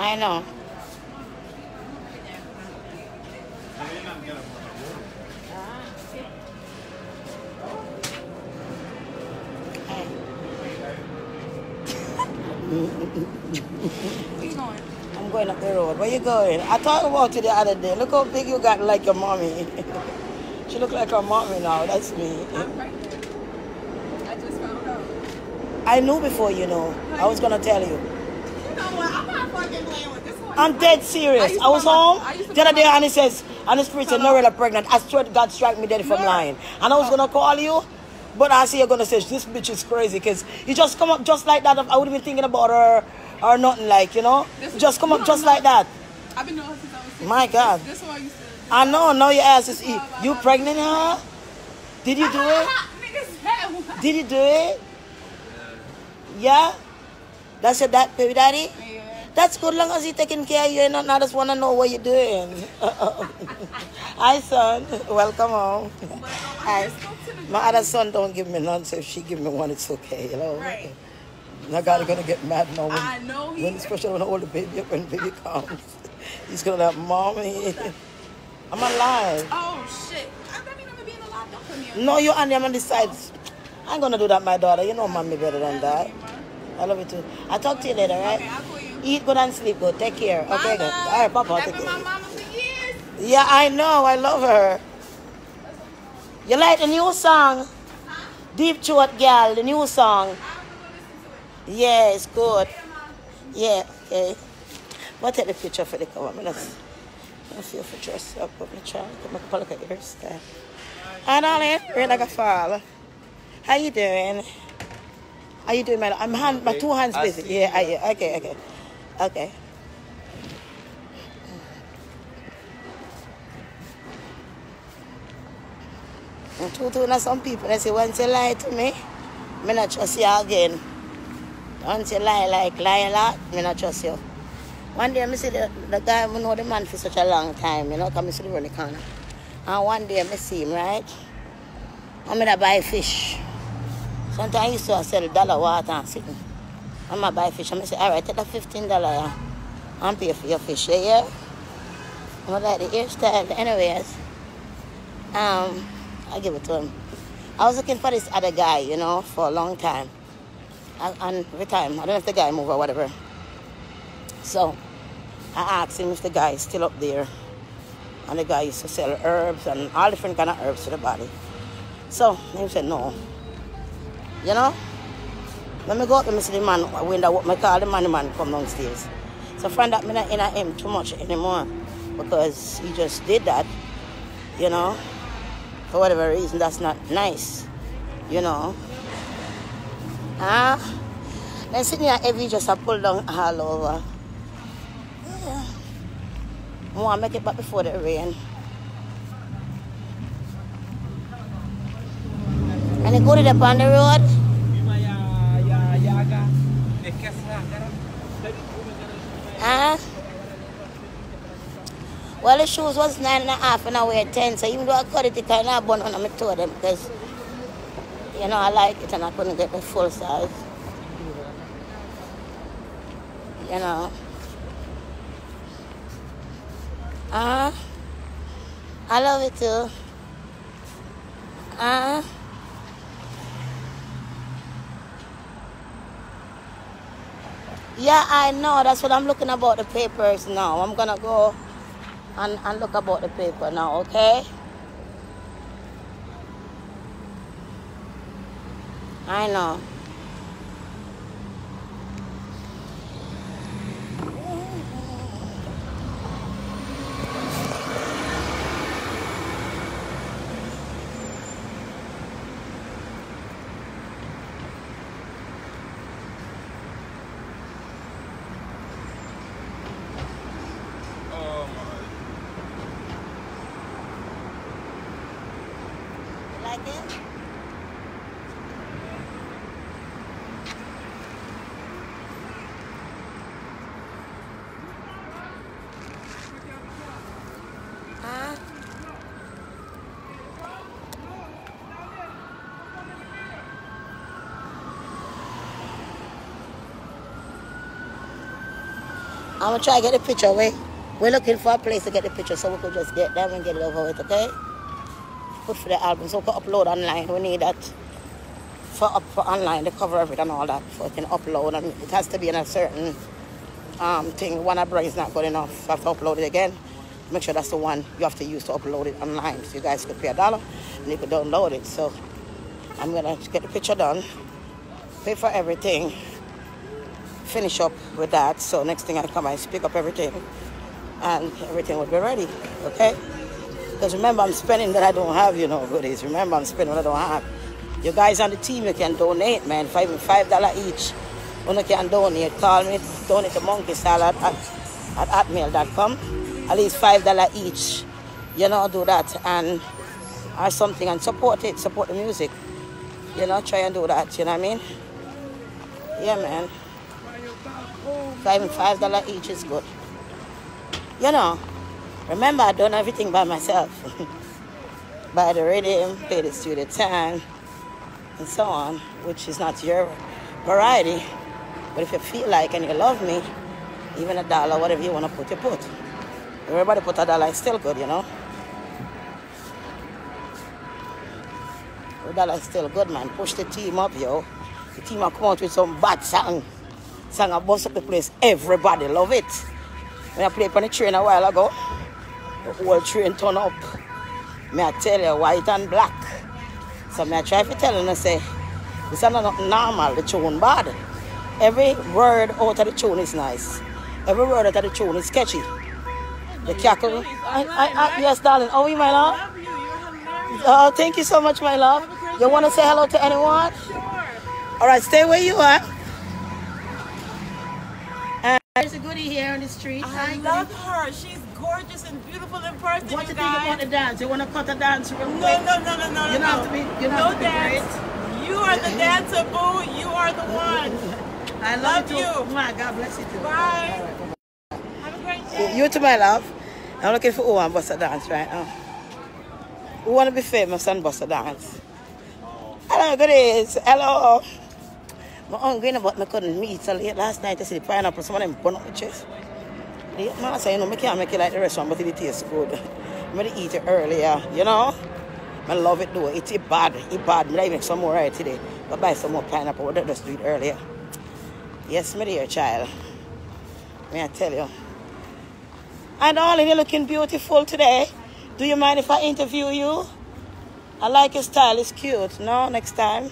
I know. Where you going? I'm going up the road. Where you going? I talked about you the other day. Look how big you got like your mommy. She look like her mommy now. That's me. I'm pregnant. I just found out. I knew before you know. I was gonna tell you. You know what? I'm not fucking playing with this one. I'm dead serious. I was home the other day and he says, and the spirit said, Norella pregnant. I swear to God strike me dead if I'm lying. And I was gonna call you, but I see you're gonna say this bitch is crazy because you just come up just like that. I wouldn't be thinking about her or nothing like, you know. Just come up just like that. I've been knowing since I was 6. My God. This is why you said. I know. Now your ass is eat. You pregnant, huh? Did you do it? Did you do it? Yeah. That's your baby daddy? Yeah. That's good long as he's taking care of you and I just want to know what you're doing. Hi, son. Welcome home. Hi. My other son don't give me none, so if she give me one, it's okay, you know. Right. My God is going to get mad now I know when especially when I hold the baby up when baby comes. He's going to like, Mommy, I'm alive. Oh, shit. That mean I'm being alive. Don't put me on. No, I'm on the sides. I ain't going to do that, my daughter. You know mommy better than that. I love you too. I'll talk to you later, right? Okay, I'll call you. Eat good and sleep good. Take care. Bye, Okay, good. love. All right, Papa, I've take been care. my mama for years. Yeah, I know. I love her. You like the new song? Huh? Deep Throat Girl, the new song. I'm gonna go listen to it. Yeah, it's good. Yeah, Mom. Yeah, okay. But take the picture for the cover. I'm feel for dress up. I'm trying to make a look at your hairstyle. Hi, darling. We're like a fall. How you doing? How you doing, madam? My two hands busy. Yeah, okay. Okay. Now some people, they say, once you lie to me, I not trust you again. Once you lie a lot, I not trust you. One day, I see the guy, I know the man for such a long time, you know, come see the run the corner. And one day, I see him, right? I'm going to buy fish. Sometimes I used to sell dollar water and sitting. I'm going to buy fish. I'm going to say, all right, take the $15 and pay for your fish, yeah? I like the hairstyle. Anyways, I give it to him. I was looking for this other guy, you know, for a long time. And every time, I don't know if the guy moved or whatever. So, I asked him if the guy is still up there. And the guy used to sell herbs and all different kind of herbs to the body. So, he said, no. You know? Let me go up and see the man, when I call the man come downstairs. So, find out me not in him too much anymore. Because he just did that, you know. For whatever reason, that's not nice, you know. Then sitting here heavy just a pull down all over. Yeah. I want to make it back before the rain. And you go to the on the road? Well, the shoes was 9.5 and I wear 10, so even though I cut it, it kind of bun on my toe them because, you know, I like it and I couldn't get the full size. You know. I love it too. Yeah, I know. That's what I'm looking about the papers now. I'm going to go and look about the paper now, okay? I know. Like it? I'm gonna try to get the picture away. We're looking for a place to get the picture so we could just get them and get it over with, okay? Put for the album so we can upload online. We need that for online, the cover of it and all that, so it can upload. And it has to be in a certain thing. One I bring is not good enough. So I have to upload it again. Make sure that's the one you have to use to upload it online. So you guys could pay $1 and you could download it. So I'm gonna get the picture done, pay for everything, finish up with that. So next thing I come, I pick up everything and everything will be ready, okay? Because remember, I'm spending that I don't have, you know, goodies. Remember, I'm spending what I don't have. You guys on the team, you can donate, man. $5 each. When you can donate, call me, donate to monkey salad at hotmail.com. At least $5 each. You know, do that and or something and support it, support the music. You know, try and do that, you know what I mean? Yeah, man. $5 each is good. You know, remember, I done everything by myself. Buy the rhythm, pay the studio time, and so on, which is not your variety. But if you feel like and you love me, even $1, whatever you want to put, you put. Everybody put $1, it's still good, you know? $1 is still good, man. Push the team up, yo. The team will come out with some bad song. Song will bust up the place. Everybody love it. When I played on the train a while ago, the whole train turn up. May I tell you, white and black. So I try to tell them, I say, this is not normal, the tune bad. Every word out of the tune is nice. Every word out of the tune is sketchy. The cackle. Yes, darling. Oh, you, my love? I love you. You're hilarious. Oh, thank you so much, my love. You want to say hello to anyone? Sure. All right, stay where you are. There's a goodie here on the street. I love her. She's gorgeous and beautiful in person. What do you you think guys. about the dance? You want to cut a dance real quick? No. You don't have to be. You don't No have to be dance. great. You are the dancer, boo. You are the one. I love you too. My God bless you too. Bye. All right, bye-bye. Have a great day. You too, my love. I'm looking for who want to bust a dance right now. Who want to be famous and bust a dance? Hello, goodies. Hello. I'm hungry, but I couldn't meet so late last night. I see the pineapple. Some of them burn up my chest. The man say, you know, I can't make it like the restaurant, but it tastes good. I'm going to eat it earlier, you know? I love it though. It's bad. It's bad. I'm make some more right today. But buy some more pineapple. We'll just do it earlier. Yes, my dear child. May I tell you? And darling, you're looking beautiful today. Do you mind if I interview you? I like your style. It's cute. No, next time.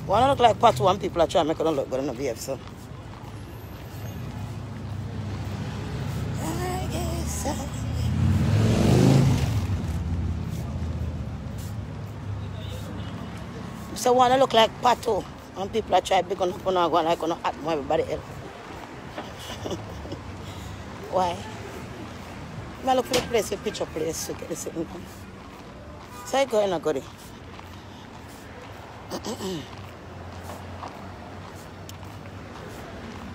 Wanna look like Pat one people are trying to make it look good in the VF, so. I guess so wanna look like Pato. And people are trying big on up and going like gonna act more everybody else. Why? I look for the place, a picture place to get the sitting down. So I go in a goodie.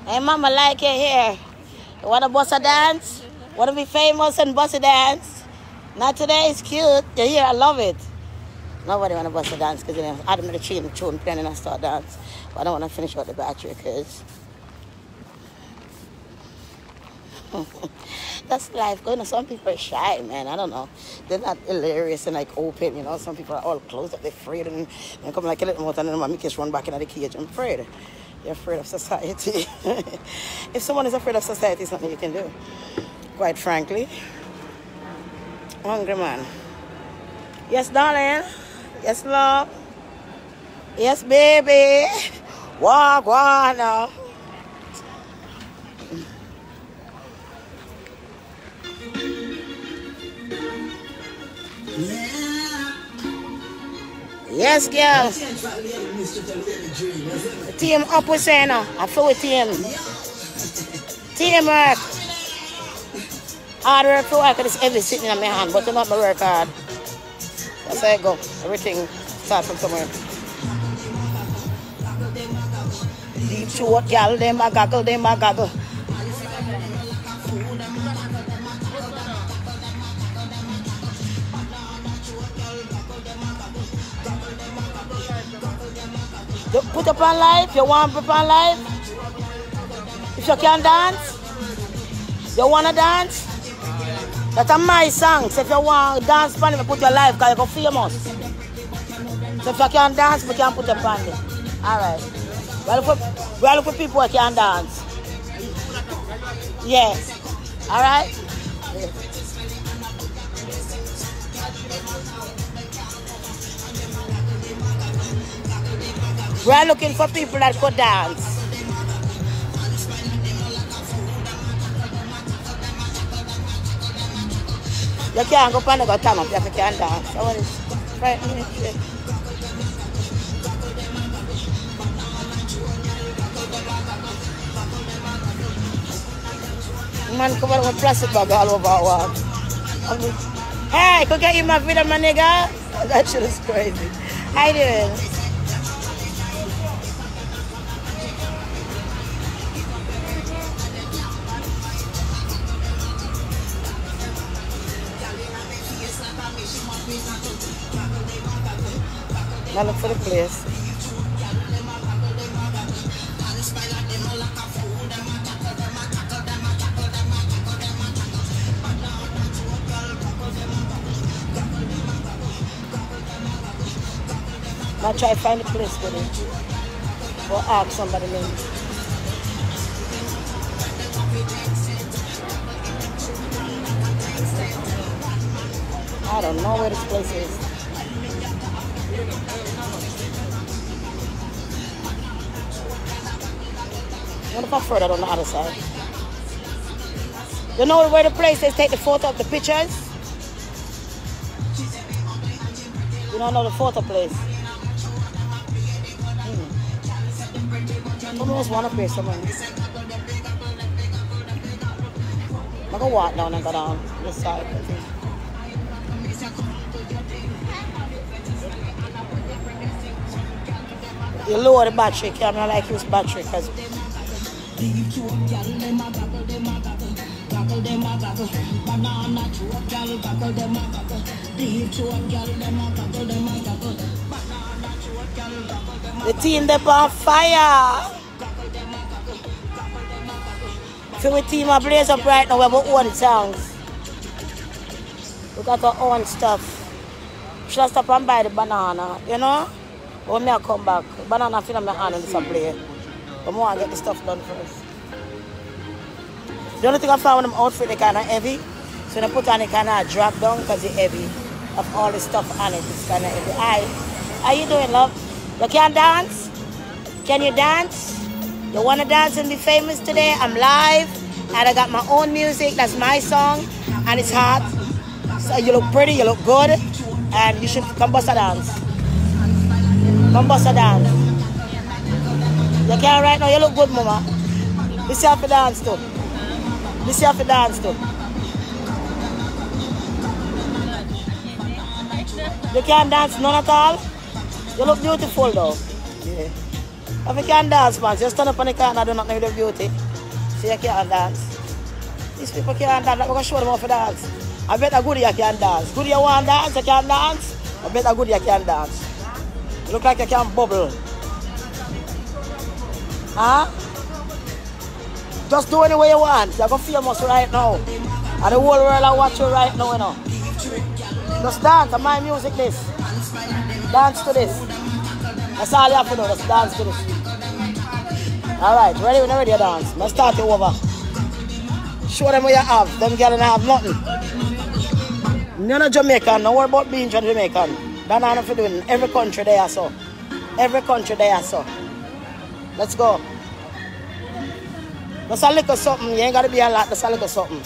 Hey mama, like your hair. You wanna bust a dance? Wanna be famous and bust a dance? Not today, it's cute. Your hair, I love it. Nobody wanna bust a dance because you know I'm the tune playing and I start dance. But I don't wanna finish out the battery because that's life. You know, some people are shy, man. I don't know. They're not hilarious and like open, you know. Some people are all closed up, they're afraid and come like a little more and then my kids run back into the cage. I'm afraid. You're afraid of society. If someone is afraid of society, it's nothing you can do. Quite frankly. Hungry man. Yes, darling. Yes, love. Yes, baby. Walk now. Yes, girl. Team up with Sena. I feel with team. Teamwork. Hard work for work. It's heavy sitting in my hand, but it's not my work hard. That's how I go. Everything starts from somewhere. Deep short, girl, them a goggle, them a goggle. You put up on live? You want to put up on live? you can dance, you wanna dance? That's my song. So if you want to dance on it, put your life because you go famous. So if you can dance, we can put your on it. Alright. We are looking for people who can dance. Yes. Alright? Yeah. We are looking for people that could dance. You can't go pan and go turn up if you can't dance. I want to frighten me. Man come out with a plastic bag all over our wall. Hey, could get you my video, my nigga? That shit is crazy. How you doing? I look for the place. I'll try to find a place for it. Or ask somebody maybe. I don't know where this place is. What if I further on the other side? You know where the place is? Take the photo of the pictures. You don't know the photo place. I almost want to pay some money. I'm going to walk down and go down this side. You lower the battery, camera like use battery because the team they're on fire. So we team are blaze up right now, we have our own songs. We got our own stuff. Should I stop and buy the banana, you know? When I come back, banana feel in my hand and this play. But I want to get the stuff done first. The only thing I found with them outfit, they kind of heavy. So when I put on it, kind of drop down because it's heavy. Of all the stuff on it, it's kind of heavy. Hi, how you doing, love? You can dance? Can you dance? You want to dance and be famous today? I'm live and I got my own music. That's my song and it's hot. So you look pretty, you look good, and you should come bust a dance. Come bust a dance. You can right now, you look good, mama. This you have to dance too. This you have to dance too. You can't dance none at all? You look beautiful though. Yeah. If you can't dance, man, just stand up on the car and do nothing with your beauty. So you can't dance. These people can't dance, I'm going to show them how to dance. I bet a goodie you can dance. Goodie you want to dance, you can dance. I bet a goodie you can dance. You look like you can bubble. Huh? Just do any way you want. You're going to feel famous right now. And the whole world will watch you right now, you know. Just dance to my music this. Dance to this. That's all you have to do, just dance to this. Alright, ready when you're ready to dance. Let's start you over. Show them what you have. Them girls don't have nothing. You're not Jamaican, don't worry about being Jamaican. That's not enough to do in every country they are so. Every country they are so. Let's go. Just a little something. You ain't got to be a lot, just a little something.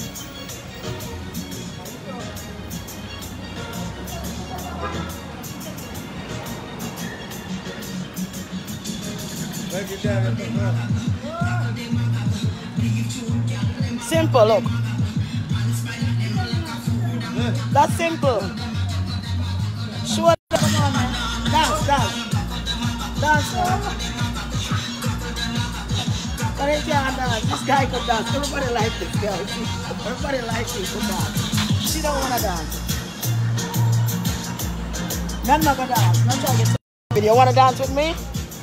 Simple, look. That's simple. Show them, come on, man. Dance, dance. Dance, man. But he can't dance. This guy could dance. Everybody likes this girl. Everybody likes him to dance. She don't want to dance. None not gonna dance. None try to get video. You want to dance with me?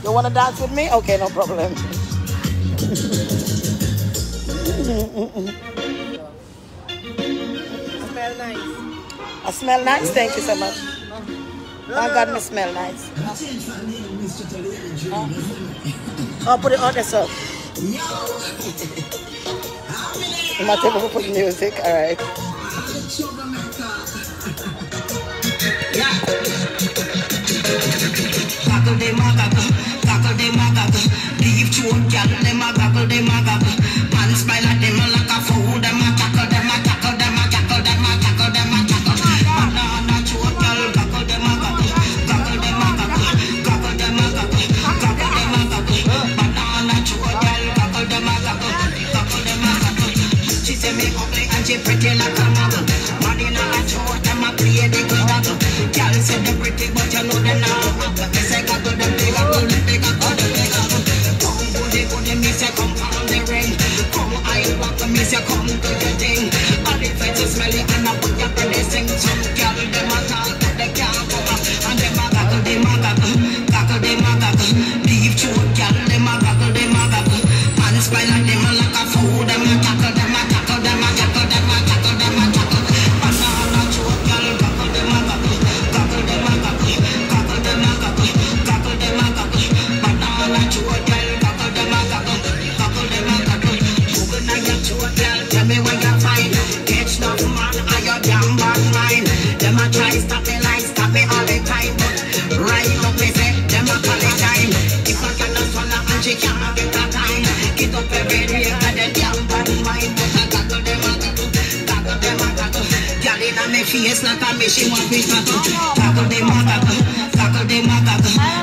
You want to dance with me? Okay, no problem. Smell nice. I smell nice, thank you so much. Oh God, me smell nice. Oh, put it on there, so. I'm not able to put music, alright. Goggle them a goggle. Leave children, them a goggle, Man smile at them like a fool, them a tackle. Banana choke, girl, goggle them a goggle. Banana choke, girl, goggle them a goggle. She say me ugly and she pretty like a model. Man in a choke, them a play the goggle. Girl say they pretty, but you know they not. Me say goggle them, they goggle. Me say come on the ring. Come I walk, me say come to the thing. Olivet is smelly and I put up in the sing. Some girl them a talk, but they can't come up. And them a goggle. Leave children, girl them a goggle. Man smile at them like a fool. Them a tackle. Banana choke, girl, goggle them a goggle. Banana choke, girl. Tell me when you find catch no man and your damn bad mind. Them a try stop me all the time, but right up me say them a call it time. If I cannot swallow and she can't get a time, get up every day and the damn bad mind. But I goggle them a goggle. Girl inna me face like a me she want me goggle. Goggle them a goggle.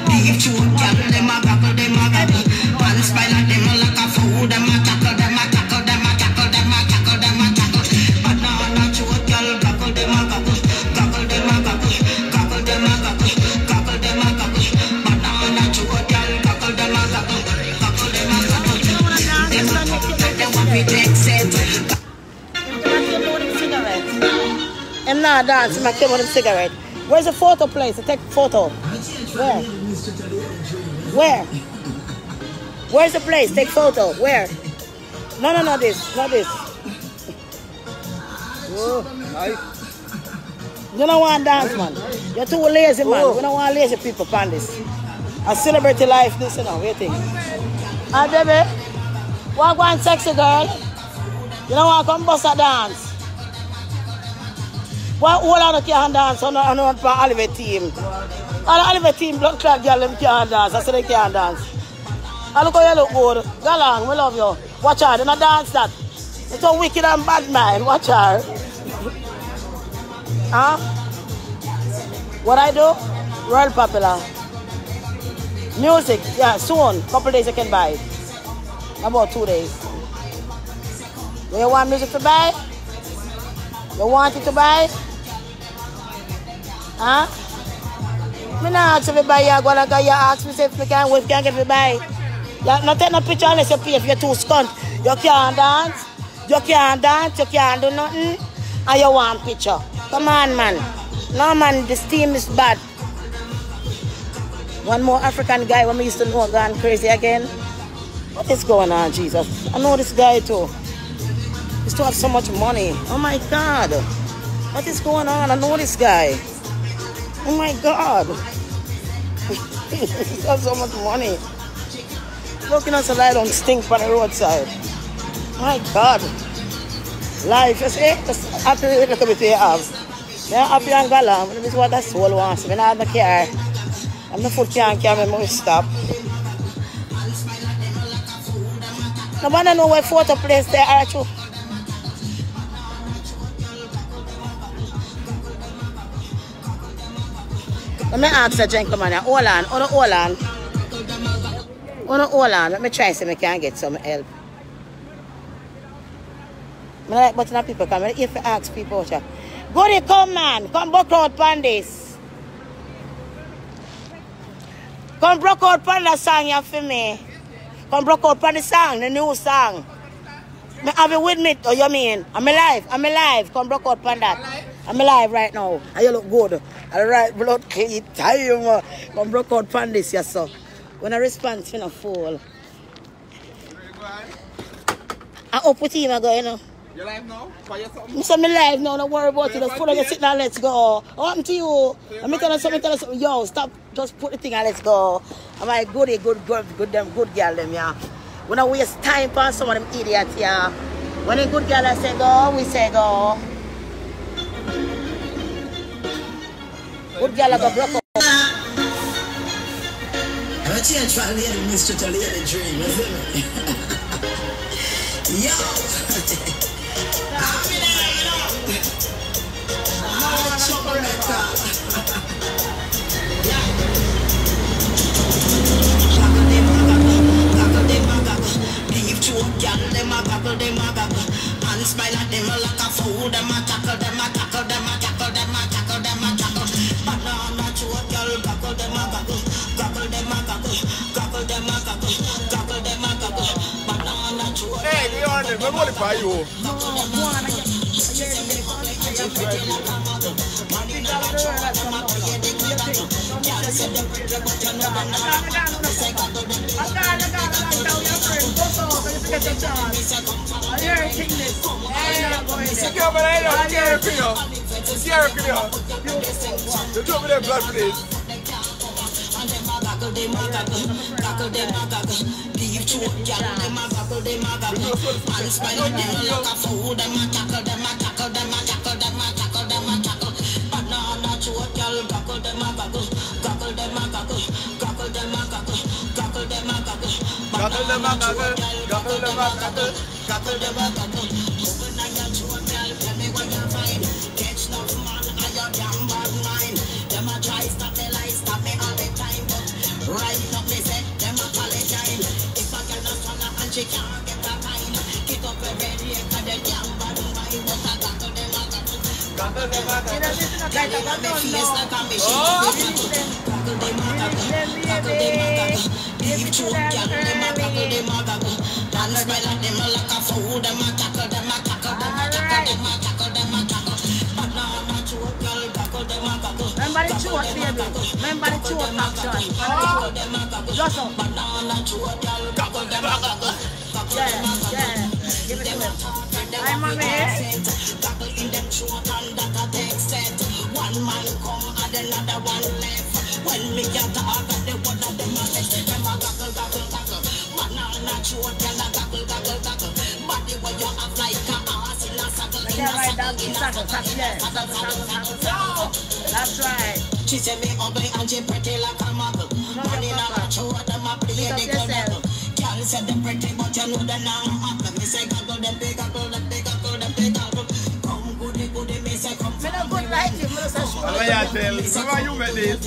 Leave children, girl them a goggle. Man smile at them like a fool, them a tackle. Banana choke, girl, goggle them a goggle. Banana choke, girl, goggle them a goggle. They want me to accept. I'm not dancing, I came with a cigarette. Where's the photo place? To take photo. Where? Where's the place? Take photo. Where? No, not this. Oh, nice. You don't want to dance, man. You're too lazy, man. We don't want lazy people on this. I celebrate your life, this, you know, waiting. Hi, baby. Walk one sexy girl. You don't want to come bust a dance. Why all of them can't dance on the Olivet team? All the Olivet team, blood clot girl, them can't dance. I said they can't dance. I look how you look good. Go along, we love you. Watch her, they don't dance that. It's so wicked and bad, man. Watch her. Huh? What I do? Royal popular. Music, yeah, soon. Couple days you can buy it. About 2 days. Do you want music to buy? You want it to buy? Huh? Me not ask if you buy you go and you ask me if we can get it to buy. You not take no picture unless you pay if you're too skunt. You can't dance, you can't do nothing, and you want picture. Come on, man. No, man, this team is bad. One more African guy when we used to know gone crazy again. What is going on, Jesus? I know this guy too. He used to have so much money. Oh my God. What is going on? I know this guy. Oh my God. He used to have so much money. Looking at the light on stink on the roadside. My God. Life, you see? Just happy with a little bit you have. You're happy and go along. This is what the soul wants. I don't care. And the foot can't carry me, I stop. Nobody know what photo place there are too. Let me ask the gentleman here. Hold on. Let me try so I can get some help. I like button people come. If you ask people, go there, come man. Come broke out on this. Come broke out on the song you for me. Come broke out on the song, the new song. Me have it with me, oh you mean? I'm alive. Come broke out on that. I'm alive right now. And you look good. Alright, blood clean time. Come broke out on this, yes sir. When I respond, you know, fool. I up with him, I go, you know. You live now? For your something? I'm saying me live now, don't worry about it. Just put it, sit down, let's go. What happened to you? Let me tell you something, Yo, stop, just put the thing and let's go. I'm like, good girl, good girl, them, yeah. We don't waste time for some of them idiots, yeah. When a good girl say go, we say go. Good girl go broke up. I'm a change for a lady, Mr. to lady dream, you feel me? Yo! I'm in there, you know! I'm troublemaker! Leave two girl, them a goggle, them a goggle. And smile at them like a fool, them a tackle, them a tackle, them a tackle, them a tackle, them a tackle. Banana two girl, goggle, them a goggle, goggle, them a goggle, goggle, them a goggle, goggle, them a goggle. Banana two. Hey, Leon, we're going to buy you. Remember the choke, baby. Remember the choke action. Just up. Yeah. Give it to him. Hi, mommy. One man come and another one left. When me get talk, the one of them a left. Them a goggle, goggle, goggle. Banana choke, girl a goggle, goggle, goggle. Body where you have like a ass in a saddle. That's right. She said me ugly and she pretty like a muggle. Money na a show them a play the club. Girl said them pretty but you know them now happen. Me say goggle them big, goggle them big, goggle them big, goggle. Come goody goody, me say come. Me no good like you, me no say sure. What I tell? Why you made this?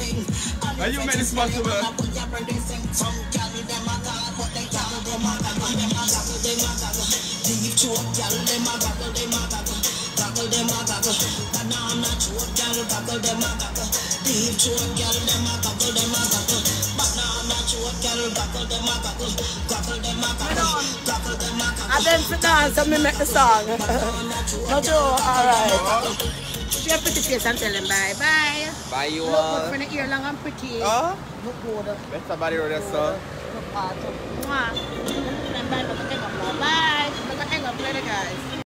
Why you made this possible? Some girl them a goggle, but they goggle them a goggle, them a goggle, them a goggle. Leave choke girl them a goggle, them a goggle. Goggle them a goggle, banana choke girl, goggle them a goggle. Leave choke girl, them a goggle, them a goggle. Banana choke girl, goggle them a goggle, goggle them a goggle, goggle them a goggle. I then sit down and me make the song. Not you, alright. Share pretty face and tell them bye bye. Bye you Look all. good for the ear long and pretty. Oh? Look good. Let somebody roll that song. Look hard. Mwah. Bye. Look at hang up, play the guys.